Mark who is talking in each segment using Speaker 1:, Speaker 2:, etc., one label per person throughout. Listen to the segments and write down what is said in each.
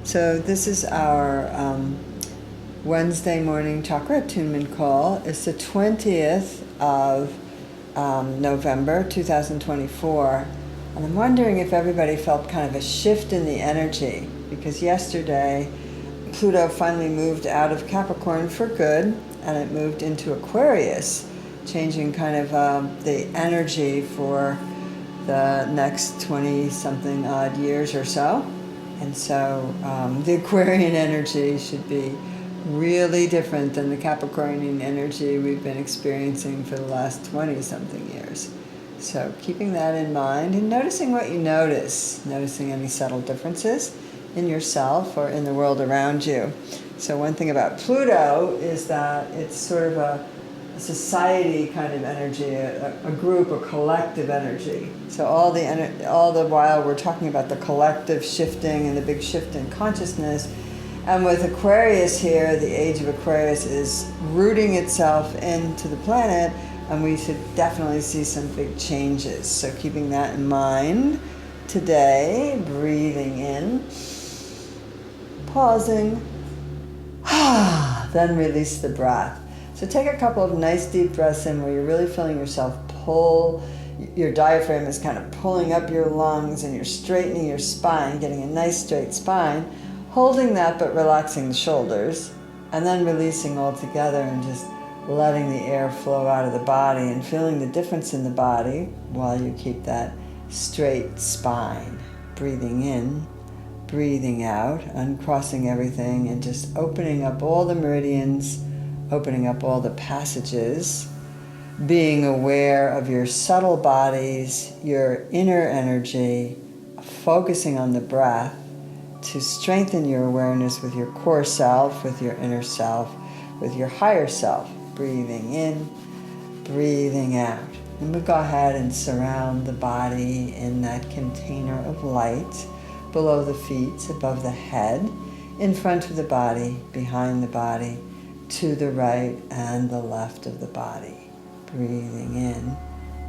Speaker 1: So this is our Wednesday morning Chakra Attunement call. It's the 20th of November 2024. And I'm wondering if everybody felt kind of a shift in the energy, because yesterday Pluto finally moved out of Capricorn for good, and it moved into Aquarius, changing kind of the energy for the next 20-something odd years or so. And so the Aquarian energy should be really different than the Capricornian energy we've been experiencing for the last 20-something years. So keeping that in mind and noticing what you notice, noticing any subtle differences in yourself or in the world around you. So one thing about Pluto is that it's sort of a society kind of energy, a group, a collective energy. So all the while we're talking about the collective shifting and the big shift in consciousness. And with Aquarius here, the age of Aquarius is rooting itself into the planet, and we should definitely see some big changes. So keeping that in mind today, breathing in, pausing, then release the breath. So take a couple of nice deep breaths in where you're really feeling yourself pull. Your diaphragm is kind of pulling up your lungs and you're straightening your spine, getting a nice straight spine, holding that but relaxing the shoulders, and then releasing all together and just letting the air flow out of the body and feeling the difference in the body while you keep that straight spine. Breathing in, breathing out, uncrossing everything and just opening up all the meridians, opening up all the passages, being aware of your subtle bodies, your inner energy, focusing on the breath to strengthen your awareness with your core self, with your inner self, with your higher self. Breathing in, breathing out. And we'll go ahead and surround the body in that container of light, below the feet, above the head, in front of the body, behind the body, to the right and the left of the body. Breathing in,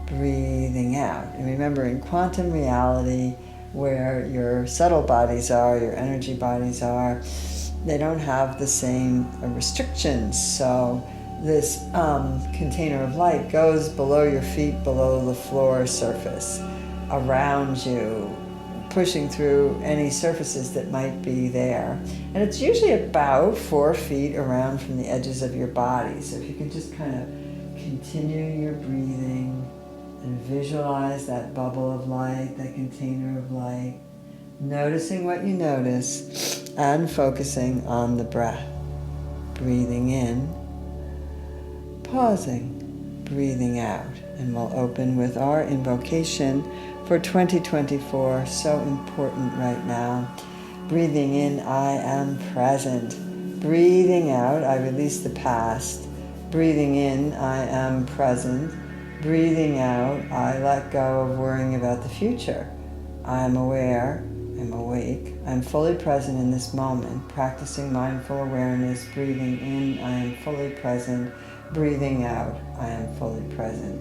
Speaker 1: breathing out. And remember, in quantum reality, where your subtle bodies are, your energy bodies are, they don't have the same restrictions. So this container of light goes below your feet, below the floor surface, around you, pushing through any surfaces that might be there. And it's usually about 4 feet around from the edges of your body. So if you can just kind of continue your breathing and visualize that bubble of light, that container of light, noticing what you notice and focusing on the breath. Breathing in, pausing, breathing out. And we'll open with our invocation for 2024, so important right now. Breathing in, I am present. Breathing out, I release the past. Breathing in, I am present. Breathing out, I let go of worrying about the future. I am aware, I'm awake, I'm fully present in this moment, practicing mindful awareness. Breathing in, I am fully present. Breathing out, I am fully present.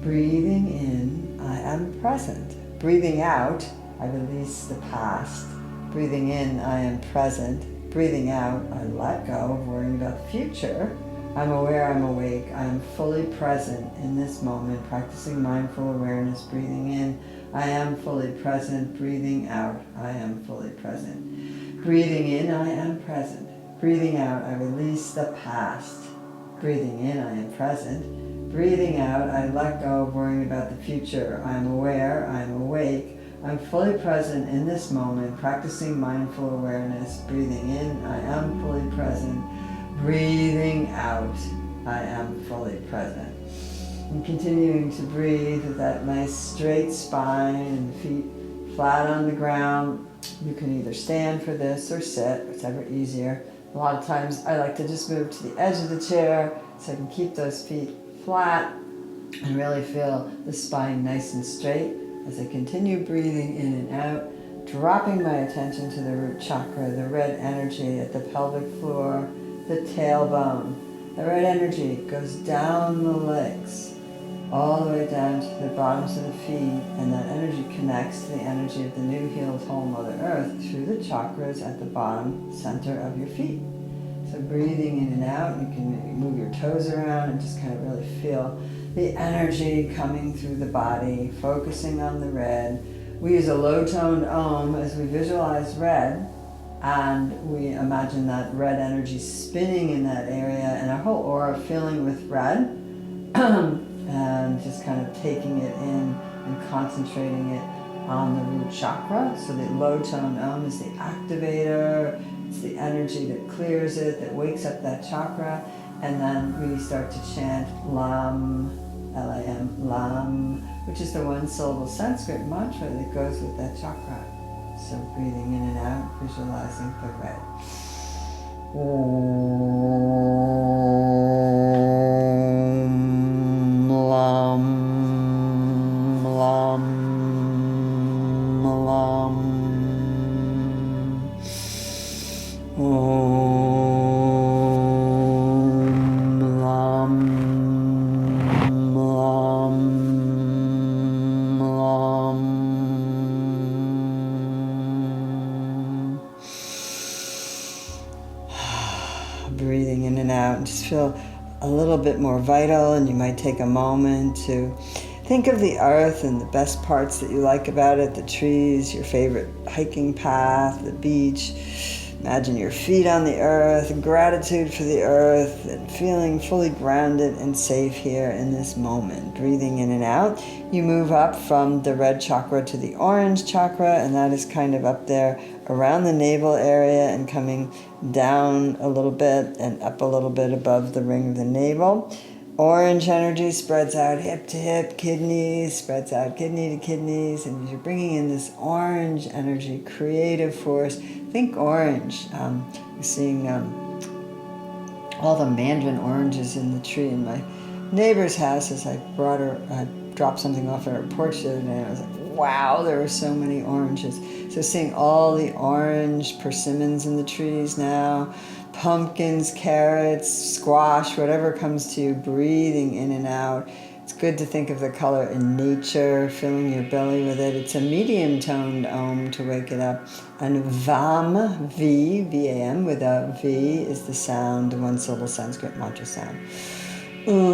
Speaker 1: Breathing in, I am present. Breathing out, I release the past. Breathing in, I am present. Breathing out, I let go of worrying about the future. I'm aware, I'm awake, I am fully present in this moment, practicing mindful awareness. Breathing in, I am fully present. Breathing out, I am fully present. Breathing in, I am present. Breathing out, I release the past. Breathing in, I am present. Breathing out, I let go of worrying about the future. I am aware, I am awake, I'm fully present in this moment, practicing mindful awareness. Breathing in, I am fully present. Breathing out, I am fully present. And continuing to breathe with that nice straight spine and feet flat on the ground. You can either stand for this or sit, whichever easier. A lot of times I like to just move to the edge of the chair so I can keep those feet flat and really feel the spine nice and straight as I continue breathing in and out, dropping my attention to the root chakra, the red energy at the pelvic floor, the tailbone. The red energy goes down the legs, all the way down to the bottoms of the feet, and that energy connects to the energy of the new healed whole Mother Earth through the chakras at the bottom center of your feet. So breathing in and out, you can maybe move your toes around and just kind of really feel the energy coming through the body, focusing on the red. We use a low-toned Om as we visualize red, and we imagine that red energy spinning in that area and our whole aura filling with red, and just kind of taking it in and concentrating it on the root chakra. So the low-toned Om is the activator. It's the energy that clears it, that wakes up that chakra, and then we start to chant Lam, L-A-M, Lam, which is the one-syllable Sanskrit mantra that goes with that chakra. So breathing in and out, visualizing the red. Om, Lam, Lam, Lam. Om, Lam, Lam, Lam. Breathing in and out, and just feel a little bit more vital, and you might take a moment to think of the earth and the best parts that you like about it, the trees, your favorite hiking path, the beach. Imagine your feet on the earth, gratitude for the earth, and feeling fully grounded and safe here in this moment. Breathing in and out, you move up from the red chakra to the orange chakra, and that is kind of up there around the navel area and coming down a little bit and up a little bit above the ring of the navel. Orange energy spreads out hip to hip, kidneys, spreads out kidney to kidneys, and you're bringing in this orange energy, creative force. Think orange. You're seeing all the mandarin oranges in the tree in my neighbor's house as I dropped something off at her porch the other day. I was like, wow, there were so many oranges. So seeing all the orange persimmons in the trees now, pumpkins, carrots, squash, whatever comes to you, breathing in and out. It's good to think of the color in nature, filling your belly with it. It's a medium-toned Om to wake it up. And Vam, V, V-A-M, with a V is the sound, the one-syllable Sanskrit mantra sound. Vam,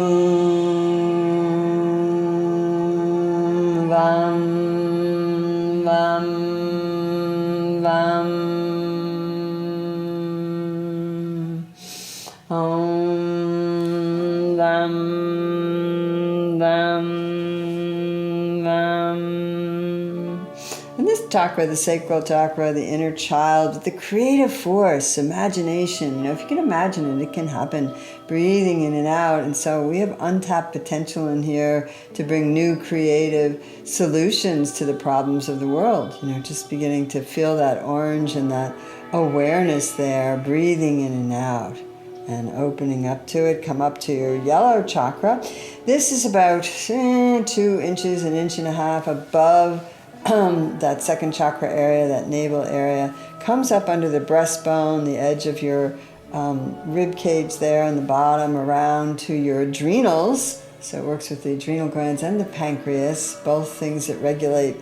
Speaker 1: Vam, Vam. Om, Vam, Vam, Vam. And this chakra, the sacral chakra, the inner child, the creative force, imagination, if you can imagine it, it can happen. Breathing in and out. And so we have untapped potential in here to bring new creative solutions to the problems of the world. Just beginning to feel that orange and that awareness there, breathing in and out. And opening up to it, come up to your yellow chakra. This is about 2 inches, 1.5 inches above that second chakra area, that navel area. Comes up under the breastbone, the edge of your rib cage there on the bottom, around to your adrenals. So it works with the adrenal glands and the pancreas, both things that regulate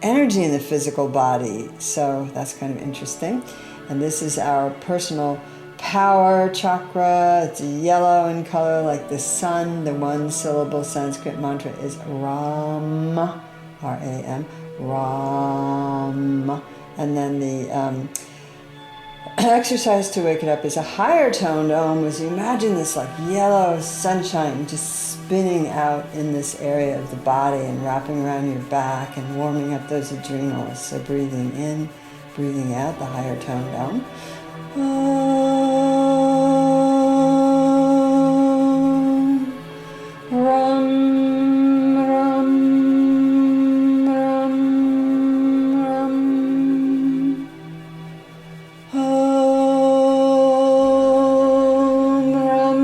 Speaker 1: energy in the physical body. So that's kind of interesting. And this is our personal power chakra. It's yellow in color like the sun. The one-syllable Sanskrit mantra is Ram, R-A-M, Ram. And then the exercise to wake it up is a higher toned Om, as you imagine this like yellow sunshine just spinning out in this area of the body and wrapping around your back and warming up those adrenals. So breathing in, breathing out, the higher toned Om. Ram, Ram, Ram, Ram. Om, Ram,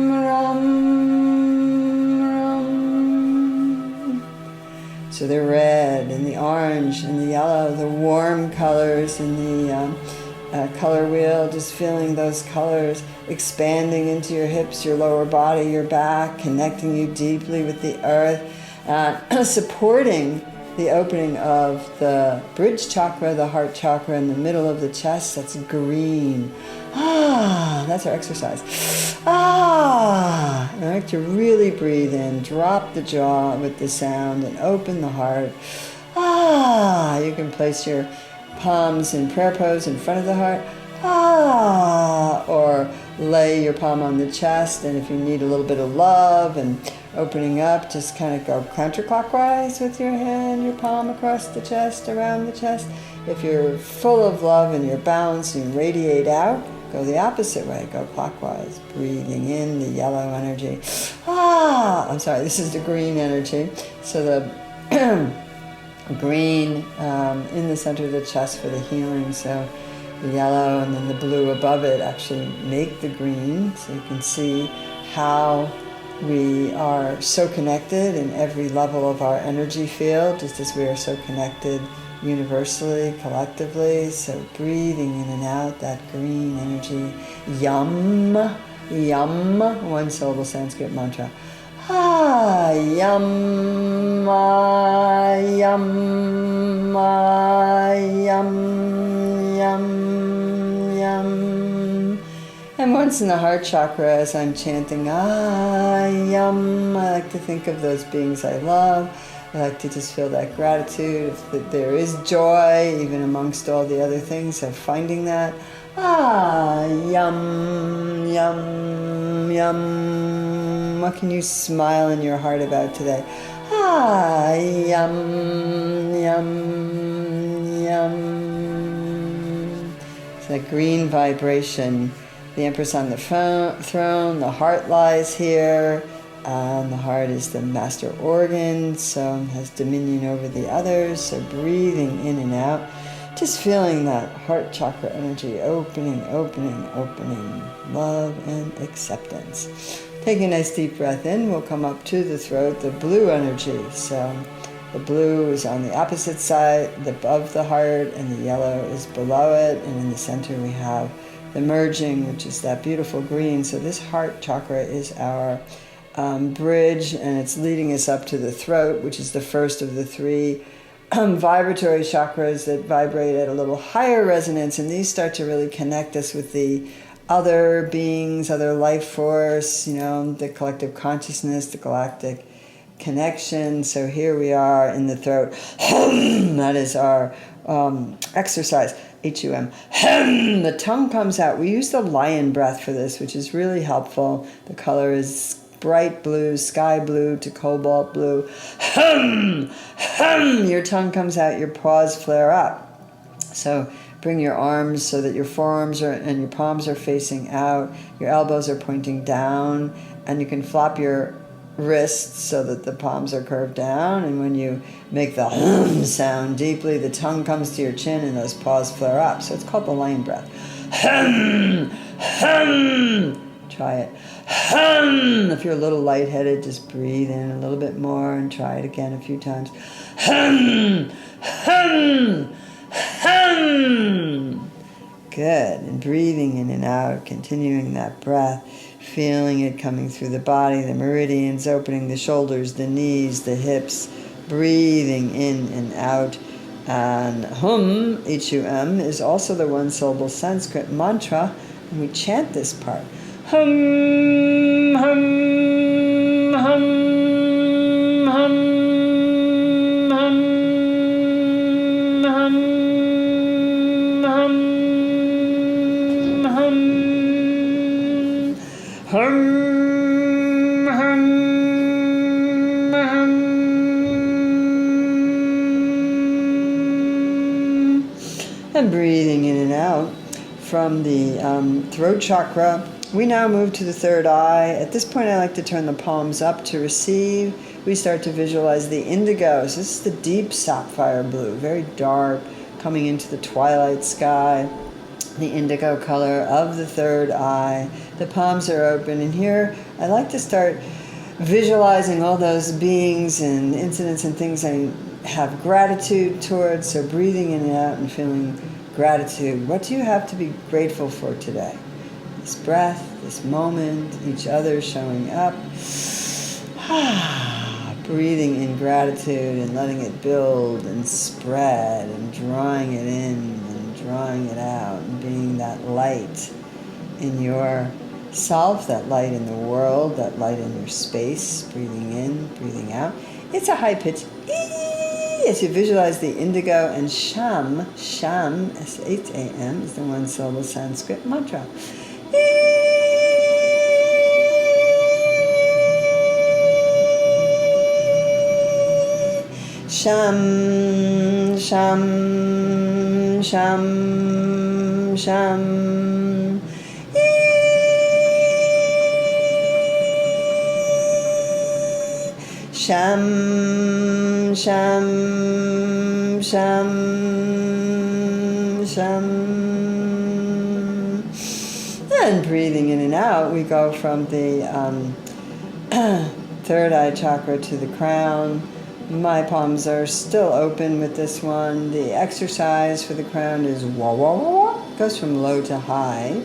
Speaker 1: Ram, Ram. So the red and the orange and the yellow, the warm colors and the color wheel, just feeling those colors expanding into your hips, your lower body, your back, connecting you deeply with the earth, supporting the opening of the bridge chakra, the heart chakra in the middle of the chest. That's green. That's our exercise. I like to really breathe in, drop the jaw with the sound, and open the heart. You can place your palms in prayer pose in front of the heart. Or lay your palm on the chest, and if you need a little bit of love and opening up, just kind of go counterclockwise with your hand, your palm across the chest, around the chest. If you're full of love and you're balanced and you radiate out, go the opposite way, go clockwise, breathing in the yellow energy. I'm sorry, this is the green energy. So the green in the center of the chest for the healing. So the yellow and then the blue above it actually make the green. So you can see how we are so connected in every level of our energy field, just as we are so connected universally, collectively. So breathing in and out that green energy. Yum, yum, one syllable Sanskrit mantra. Yum, yum, yum, yum, yum. And once in the heart chakra, as I'm chanting, yum, I like to think of those beings I love. I like to just feel that gratitude, that there is joy, even amongst all the other things, of finding that. Yum, yum, yum. What can you smile in your heart about today? Yum, yum, yum. It's that green vibration. The Empress on the throne, the heart lies here. The heart is the master organ, so has dominion over the others. So breathing in and out, just feeling that heart chakra energy opening, opening, opening, love and acceptance. Take a nice deep breath in. We'll come up to the throat, the blue energy. So the blue is on the opposite side, above the heart, and the yellow is below it. And in the center we have the merging, which is that beautiful green. So this heart chakra is our bridge, and it's leading us up to the throat, which is the first of the three vibratory chakras that vibrate at a little higher resonance, and these start to really connect us with the other beings, other life force, the collective consciousness, the galactic connection. So here we are in the throat. That is our exercise. H-U-M. The tongue comes out. We use the lion breath for this, which is really helpful. The color is bright blue, sky blue to cobalt blue. Your tongue comes out, your paws flare up. So bring your arms so that your forearms and your palms are facing out. Your elbows are pointing down, and you can flop your wrists so that the palms are curved down. And when you make the sound deeply, the tongue comes to your chin and those paws flare up. So it's called the lion breath. Try it. If you're a little lightheaded, just breathe in a little bit more and try it again a few times. Good. And breathing in and out, continuing that breath, feeling it coming through the body, the meridians, opening the shoulders, the knees, the hips, breathing in and out. And hum, H-U-M, is also the one-syllable Sanskrit mantra, and we chant this part. Hum, hum, hum, hum, hum, hum, hum, hum, hum, hum, hum. And breathing in and out from the throat chakra. We now move to the third eye. At this point, I like to turn the palms up to receive. We start to visualize the indigo. So this is the deep sapphire blue, very dark, coming into the twilight sky. The indigo color of the third eye. The palms are open. And here, I like to start visualizing all those beings and incidents and things I have gratitude towards. So breathing in and out and feeling gratitude. What do you have to be grateful for today? This breath, this moment, each other showing up. Breathing in gratitude and letting it build and spread and drawing it in and drawing it out and being that light in your self, that light in the world, that light in your space. Breathing in, breathing out. It's a high pitch as you visualize the indigo and Sham, S-H-A-M, is the one syllable Sanskrit mantra. Sham, sham, sham, sham. Sham, sham, sham, sham. And breathing in and out, we go from the third eye chakra to the crown. My palms are still open with this one. The exercise for the crown is wah, wah, wah, wah. It goes from low to high.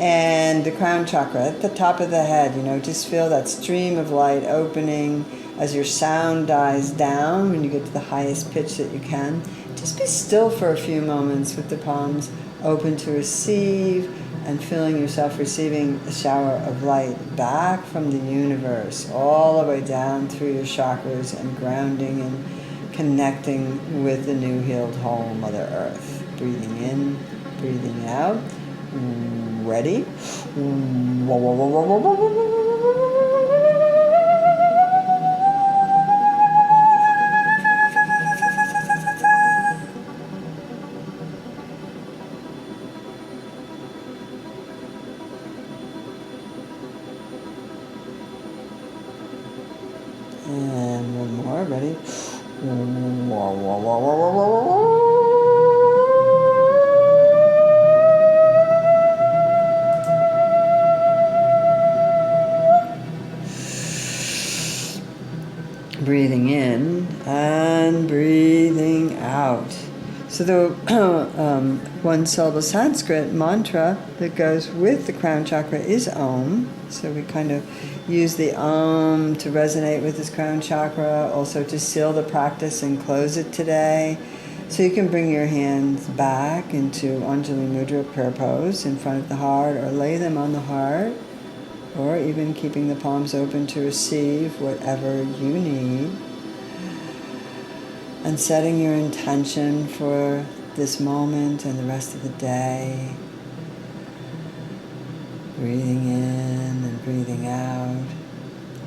Speaker 1: And the crown chakra at the top of the head, just feel that stream of light opening as your sound dies down when you get to the highest pitch that you can. Just be still for a few moments with the palms open to receive and feeling yourself receiving a shower of light back from the universe all the way down through your chakras and grounding and connecting with the new healed whole Mother Earth. Breathing in, breathing out. Ready? And one more, ready? Breathing in and breathing out. So the one syllable Sanskrit mantra that goes with the crown chakra is Om. So we kind of use the Om to resonate with this crown chakra, also to seal the practice and close it today. So you can bring your hands back into Anjali Mudra prayer pose in front of the heart, or lay them on the heart, or even keeping the palms open to receive whatever you need. And setting your intention for this moment and the rest of the day. Breathing in and breathing out.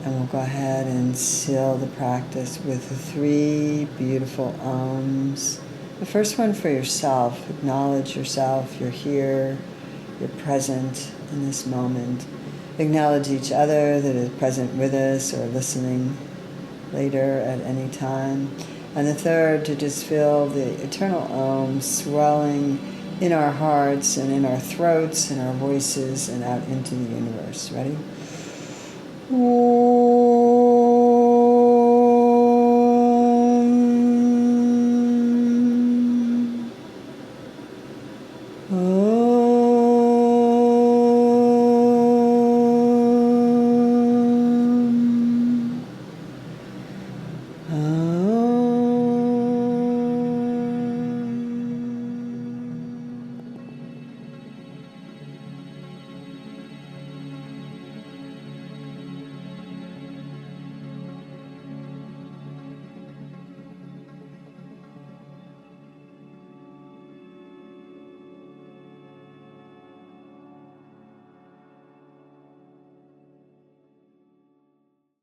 Speaker 1: And we'll go ahead and seal the practice with 3 beautiful Oms. The first one for yourself. Acknowledge yourself. You're here. You're present in this moment. Acknowledge each other that is present with us or listening later at any time. And the third, to just feel the eternal Om swelling in our hearts and in our throats and our voices and out into the universe. Ready? Om.